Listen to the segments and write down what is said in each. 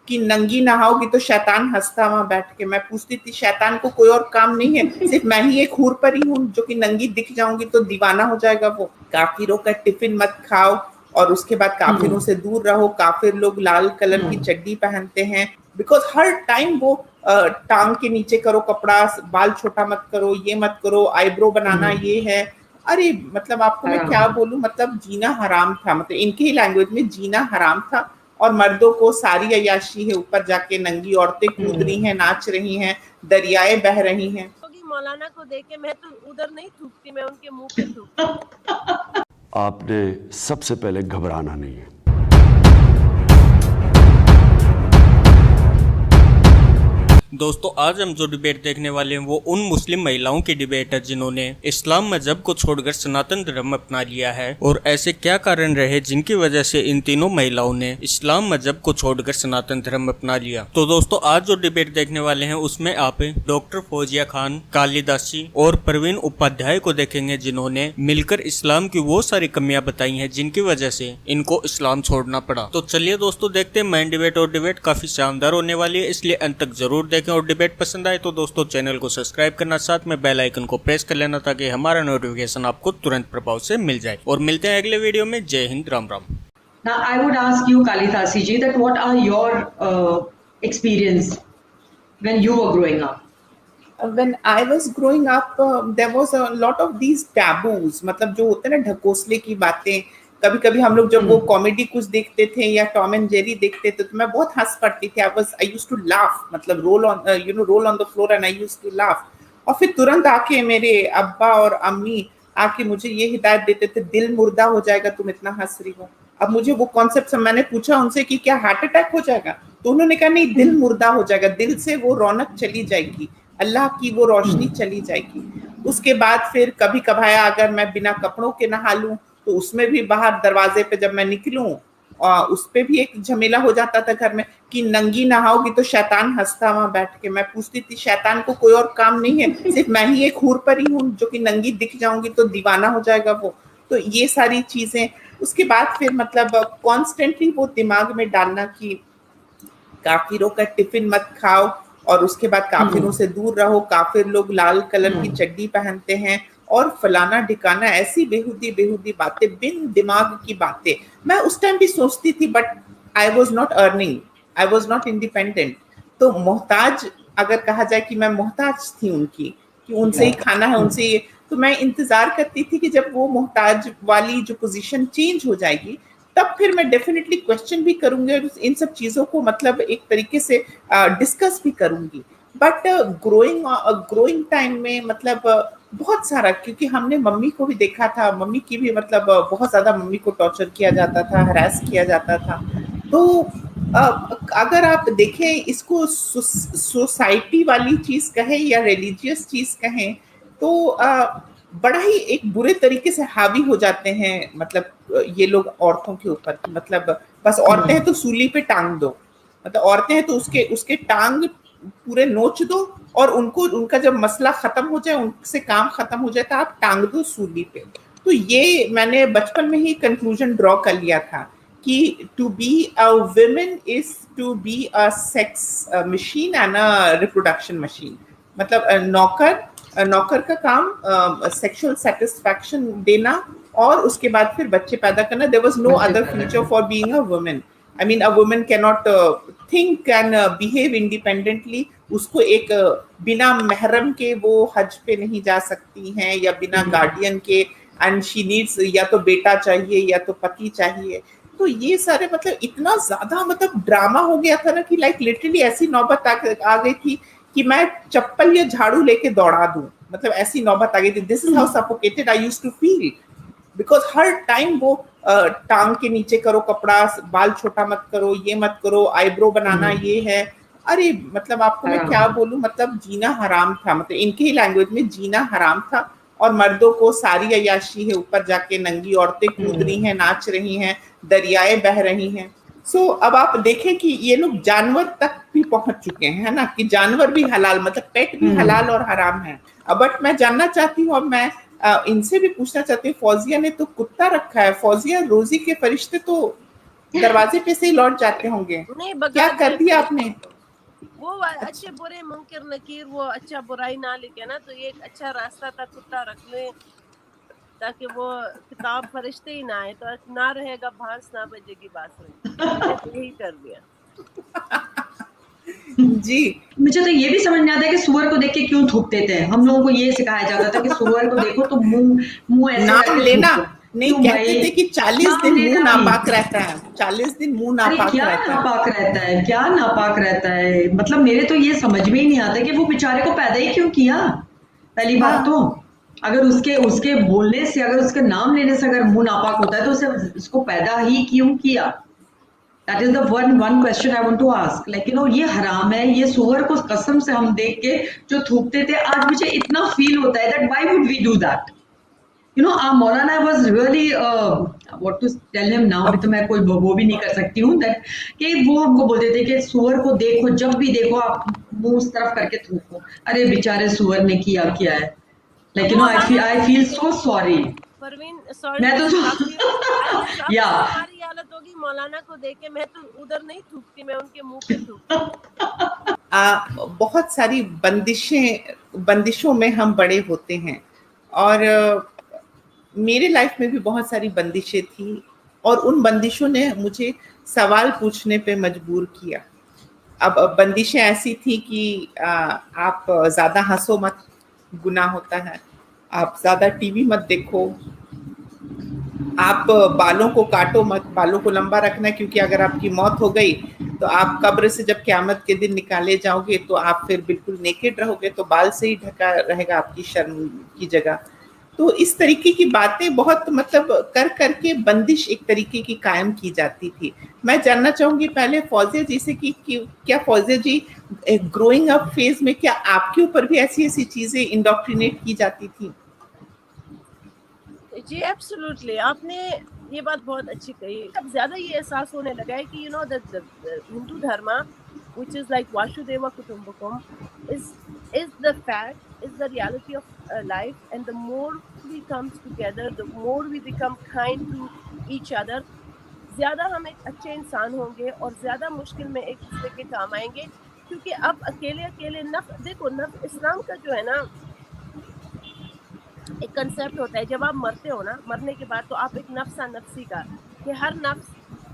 कि नंगी नहाओगी तो शैतान हंसता वहां बैठ के। मैं पूछती थी शैतान को कोई और काम नहीं है, सिर्फ मैं ही एक हूर परी हूँ जो कि नंगी दिख जाऊंगी तो दीवाना हो जाएगा वो। काफिरों का टिफिन मत खाओ और उसके बाद काफिरों से दूर रहो। काफिर लोग लाल कलर की चड्डी पहनते हैं बिकॉज हर टाइम वो टांग के नीचे करो कपड़ा, बाल छोटा मत करो, ये मत करो, आईब्रो बनाना ये है। अरे मतलब आपको मैं क्या बोलूं, मतलब जीना हराम था, मतलब इनके ही लैंग्वेज में जीना हराम था। और मर्दों को सारी अय्याशी है, ऊपर जाके नंगी औरतें कूद रही हैं, नाच रही हैं, दरियाएं बह रही हैं। मौलाना को देख के मैं तो उधर नहीं थूकती, मैं उनके मुंह पे थूकती। आपने सबसे पहले घबराना नहीं है। दोस्तों आज हम जो डिबेट देखने वाले हैं वो उन मुस्लिम महिलाओं की डिबेट है जिन्होंने इस्लाम मजहब को छोड़कर सनातन धर्म अपना लिया है, और ऐसे क्या कारण रहे जिनकी वजह से इन तीनों महिलाओं ने इस्लाम मजहब को छोड़कर सनातन धर्म अपना लिया। तो दोस्तों आज जो डिबेट देखने वाले हैं उसमें आप डॉक्टर फौजिया खान, कालिदासी और प्रवीण उपाध्याय को देखेंगे जिन्होंने मिलकर इस्लाम की वो सारी कमियां बताई हैं जिनकी वजह से इनको इस्लाम छोड़ना पड़ा। तो चलिए दोस्तों देखते हैं मेन डिबेट, और डिबेट काफी शानदार होने वाली है, इसलिए अंत तक जरूर देखें। और डिबेट पसंद आए तो दोस्तों चैनल को सब्सक्राइब करना, साथ में बेल आइकन को प्रेस कर लेना ताकि हमारा नोटिफिकेशन आपको तुरंत प्रभाव से मिल जाए। और मिलते हैं अगले वीडियो में। जय Hind, Ram Ram. Now I would ask you, Kalidasi ji, that what are your experience when you were growing up? When I was growing up, there was a lot of these taboos, मतलब जो होते हैं ना ढकोसले की बातें। कभी कभी हम लोग जब वो कॉमेडी कुछ देखते थे या टॉम एंड जेरी देखते थे तो मैं बहुत हंस पड़ती थी। I used to laugh, मतलब roll on the floor and I used to laugh। और फिर तुरंत आके मेरे अब्बा और अम्मी आके मुझे ये हिदायत देते थे, दिल मुर्दा हो जाएगा तुम इतना हंस रही हो। अब मुझे वो कॉन्सेप्ट, मैंने पूछा उनसे कि क्या हार्ट अटैक हो जाएगा, तो उन्होंने कहा नहीं, दिल मुर्दा हो जाएगा, दिल से वो रौनक चली जाएगी, अल्लाह की वो रोशनी चली जाएगी। उसके बाद फिर कभी कभाया अगर मैं बिना कपड़ों के नहा लूं तो उसमें भी बाहर दरवाजे पे जब मैं निकलूं उस पे भी एक झमेला हो जाता था घर में कि नंगी नहाओगी तो शैतान हंसता वहां बैठ के। मैं पूछती थी शैतान को कोई और काम नहीं है, सिर्फ मैं ही एक हूर परी हूँ जो कि नंगी दिख जाऊंगी तो दीवाना हो जाएगा वो। तो ये सारी चीजें उसके बाद फिर मतलब कॉन्स्टेंटली वो दिमाग में डालना कि काफिरों का टिफिन मत खाओ और उसके बाद काफिरों से दूर रहो, काफिर लोग लाल कलर की चड्डी पहनते हैं और फलाना ढिकाना, ऐसी बेहुदी बातें, बिन दिमाग की बातें। मैं उस टाइम भी सोचती थी but I was not earning, I was not independent. तो मोहताज अगर कहा जाए कि मैं मोहताज थी उनकी, कि उनसे ही खाना है, उनसे ही, तो मैं इंतजार करती थी कि जब वो मोहताज वाली जो पोजीशन चेंज हो जाएगी तब फिर मैं डेफिनेटली क्वेश्चन भी करूंगी और इन सब चीजों को मतलब एक तरीके से डिस्कस भी करूंगी। बट ग्रोइंग टाइम में मतलब बहुत सारा, क्योंकि हमने मम्मी को भी देखा था, मम्मी की भी मतलब बहुत ज्यादा मम्मी को टॉर्चर किया जाता था, हरास किया जाता था। तो अगर आप देखें इसको सोसाइटी वाली चीज कहें या रिलीजियस चीज कहें तो बड़ा ही एक बुरे तरीके से हावी हो जाते हैं मतलब ये लोग औरतों के ऊपर। मतलब बस औरतें हैं तो सूली पे टांग दो, मतलब औरतें हैं तो उसके टांग पूरे नोच दो और उनको उनका जब मसला खत्म हो जाए, उनसे काम खत्म हो जाए तो आप टांग दो सूली पे। तो ये मैंने बचपन में ही कंक्लूजन ड्रॉ कर लिया था कि to be a women is to be a sex machine and a reproduction machine. मतलब नौकर का काम सेक्सुअल सेटिस्फैक्शन देना और उसके बाद फिर बच्चे पैदा करना। There was no other future for being a woman. I mean, a woman cannot think and behave independently। उसको एक बिना महरम के वो हज पे नहीं जा सकती हैं या बिना गार्डियन के, एंड शी नीड्स या तो बेटा चाहिए या तो पति चाहिए। तो ये सारे मतलब इतना ज्यादा मतलब ड्रामा हो गया था ना कि लाइक लिटरली ऐसी नौबत आ गई थी कि मैं चप्पल या झाड़ू लेके दौड़ा दूं, मतलब ऐसी नौबत आ गई थी। This is how suffocated I used to feel because हर टाइम वो टांग के नीचे करो कपड़ा, बाल छोटा मत करो, ये मत करो, आईब्रो बनाना ये है। अरे मतलब आपको मैं क्या बोलूं, मतलब जीना हराम था, मतलब इनके ही लैंग्वेज में जीना हराम था। और मर्दों को सारी अय्याशी है, ऊपर जाके नंगी औरतें कूद रही हैं, नाच रही हैं, दरियाएं बह रही हैं। सो अब आप देखें कि ये लोग जानवर तक भी पहुंच चुके हैं, है ना, कि जानवर भी हलाल, मतलब पेट भी हलाल और हराम है। बट मैं जानना चाहती हूँ, अब मैं इनसे भी पूछना चाहती हूँ, फौजिया ने तो कुत्ता रखा है, फौजिया रोजी के फरिश्ते तो दरवाजे पे से ही लौट जाते होंगे। नहीं क्या भगा कर दिए दिया फिर आपने? वो अच्छे बुरे मुनकर नकीर वो अच्छा बुराई ना लिखे ना, तो ये एक अच्छा रास्ता था, कुत्ता रख ले ताकि वो किताब फरिश्ते ही ना आए, तो ना रहेगा भांस ना बजेगी बांसुरी। मैंने तो यही कर दिया। जी मुझे तो ये भी समझ नहीं आता कि सुअर को देख के क्यों थूकते थे। हम लोगों को ये सिखाया जाता था कि सुअर को देखो तो मुंह मुंह ऐसे नाम करके लेना थूको। नहीं, क्यों कहते भाई? थे कि 40 नाम दिन मुंह लेना ही। नापाक रहता है, 40 दिन मुंह अरे नापाक क्या रहता है। नापाक रहता है, क्या नापाक रहता है? मतलब मेरे तो ये समझ में ही नहीं आता कि वो बेचारे को पैदा ही क्यों किया। पहली बात हाँ तो अगर उसके उसके बोलने से, अगर उसके नाम लेने से अगर मुंह नापाक होता है तो उसे उसको पैदा ही क्यों किया? That is the one question I want to ask. Like ये हराम है, ये सुअर को कसम से हम देख के जो थूकते थे, आज मुझे इतना फील होता है that why would we do that. Maulana was really what to tell him now, अभी तो मैं कोई वो भी नहीं कर सकती हूँ दैट कि वो हमको बोलते थे कि सुअर को देखो, जब भी देखो आप मुंह उस तरफ करके थूको। अरे बेचारे सुअर ने किया क्या है? लाइक वो I feel so sorry. Parveen sorry मैं टू तो इंटरप्ट यू, आई गेस अब या तो तुम्हारी हालत होगी मौलाना को देख के। मैं तो उधर नहीं थूकती, मैं उनके मुंह पे थूकती। बहुत सारी बंदिशों में हम बड़े होते हैं, और मेरे लाइफ में भी बहुत सारी बंदिशें थी, और उन बंदिशों ने मुझे सवाल पूछने पे मजबूर किया। अब बंदिशें ऐसी थी कि आप ज्यादा हंसो मत, गुनाह होता है। आप ज्यादा टीवी मत देखो, आप बालों को काटो मत, बालों को लंबा रखना, क्योंकि अगर आपकी मौत हो गई तो आप कब्र से जब क़यामत के दिन निकाले जाओगे तो आप फिर बिल्कुल नेकेड रहोगे, तो बाल से ही ढका रहेगा आपकी शर्म की जगह। तो इस तरीके की बातें बहुत मतलब कर करके बंदिश एक तरीके की कायम की जाती थी। मैं जानना चाहूंगी पहले फौजिया जी से कि क्या फौजिया जी ग्रोइंग अप फेज में क्या आपके ऊपर भी ऐसी ऐसी चीजें इंडोक्ट्रिनेट की जाती थी? जी एब्सोल्युटली, आपने ये बात बहुत अच्छी कही। अब ज्यादा ये एहसास होने लगा है कि द हिंदू धर्म which is like Vasudeva Kutumbakum is the fact, is the reality of life, and the more we come together, the more we become kind to each other, ज्यादा हम एक अच्छे इंसान होंगे और ज्यादा मुश्किल में एक दूसरे के काम आएंगे। क्योंकि अब अकेले अकेले देखो इस्लाम का जो है ना एक कंसेप्ट होता है, जब आप मरते हो ना, मरने के बाद तो आप एक नफ्सा नफ्सी का, कि हर नफ्स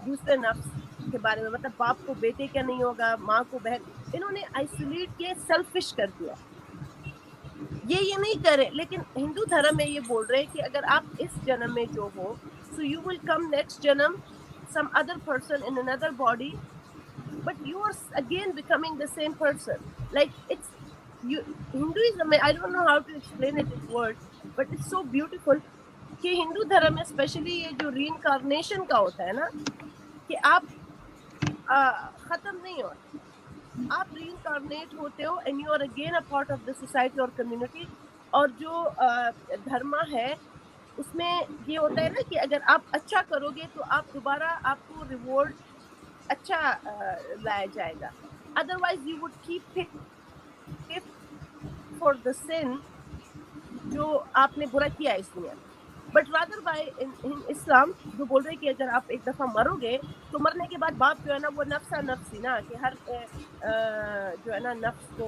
दूसरे नफ्स के बारे में, मतलब बाप को बेटे का नहीं होगा, माँ को बहन, इन्होंने आइसोलेट किया, सेल्फिश कर दिया। ये नहीं करे, लेकिन हिंदू धर्म में ये बोल रहे हैं कि अगर आप इस जन्म में जो हो, so you will come next जन्म some other person in another body, but you are again becoming the same person. Like it's Hinduism, I don't know how to explain it in words, but it's so beautiful कि हिंदू धर्म में specially ये जो reincarnation का होता है ना, कि आप खत्म नहीं हो, आप रीइंकार्नेट होते हो and you are again a part of the society और कम्युनिटी। और जो धर्म है उसमें ये होता है ना कि अगर आप अच्छा करोगे तो आप दोबारा, आपको रिवॉर्ड अच्छा लाया जाएगा, otherwise you would keep for the sin जो आपने बुरा किया इस दुनिया में। But rather by in Islam जो बोल रहे हैं कि अगर आप एक दफ़ा मरोगे तो मरने के बाद बाप जो है ना वो नफ्सा नफ्सी ना, कि हर जो है ना नफ्स को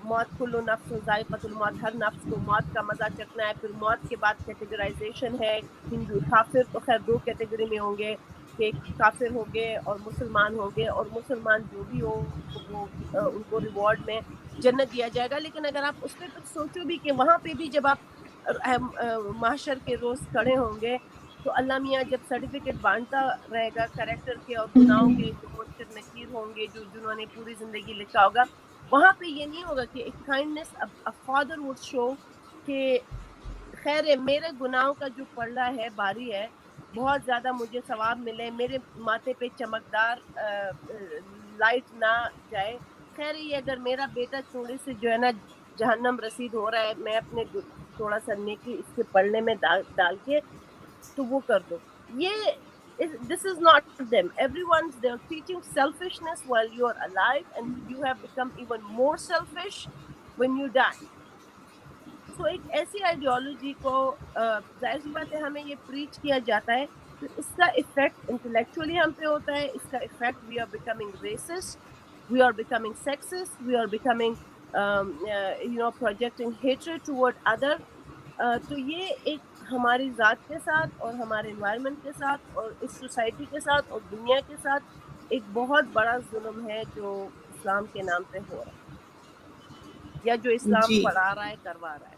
मौत, कुल्लु नफ्स ज़ाइक़तुल मौत, हर नफ्स को मौत का मज़ा चखना है। फिर मौत के बाद कैटेगराइजेशन है, हिंदू काफिर तो खैर दो कैटेगरी में होंगे, कि काफिर होंगे और मुसलमान होंगे, और मुसलमान जो भी हो वो उनको रिवॉर्ड में जन्नत दिया जाएगा। लेकिन अगर आप उस पर सोचो भी कि वहाँ पे भी जब आप माशर के रोज खड़े होंगे तो अल्लाह मियाँ जब सर्टिफिकेट बांटता रहेगा कैरेक्टर के और गुनाहों के, जो मुनकर नकीर होंगे, जो जिन्होंने पूरी जिंदगी लिखा होगा, वहाँ पे ये नहीं होगा कि एक kindness a father would show कि खैर है, मेरे गुनाहों का जो पलड़ा है, बारी है, बहुत ज़्यादा मुझे सवाब मिले, मेरे माथे पे चमकदार लाइट ना जाए। खैर ये अगर मेरा बेटा थोड़े से जो है ना जहन्नम रसीद हो रहा है, मैं अपने थोड़ा सा नेकी इसके पलड़े में डाल के तो वो कर दो। ये this is not them. Everyone's they're teaching selfishness while you are alive, and you have become even more selfish when you die. So एक ऐसी आइडियोलॉजी को जाहिर सी बात है हमें ये प्रीच किया जाता है तो इसका इफेक्ट इंटेलेक्चुअली हम पे होता है, इसका effect we are becoming racist, we are becoming sexist, we are becoming projecting hatred toward other. तो ये एक हमारी ज़ात के साथ और हमारे एनवायरनमेंट के साथ और इस सोसाइटी के साथ और दुनिया के साथ एक बहुत बड़ा जुल्म है जो इस्लाम के नाम पे हो रहा है, या जो इस्लाम जी पढ़ा रहा है, करवा रहा है।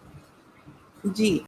जी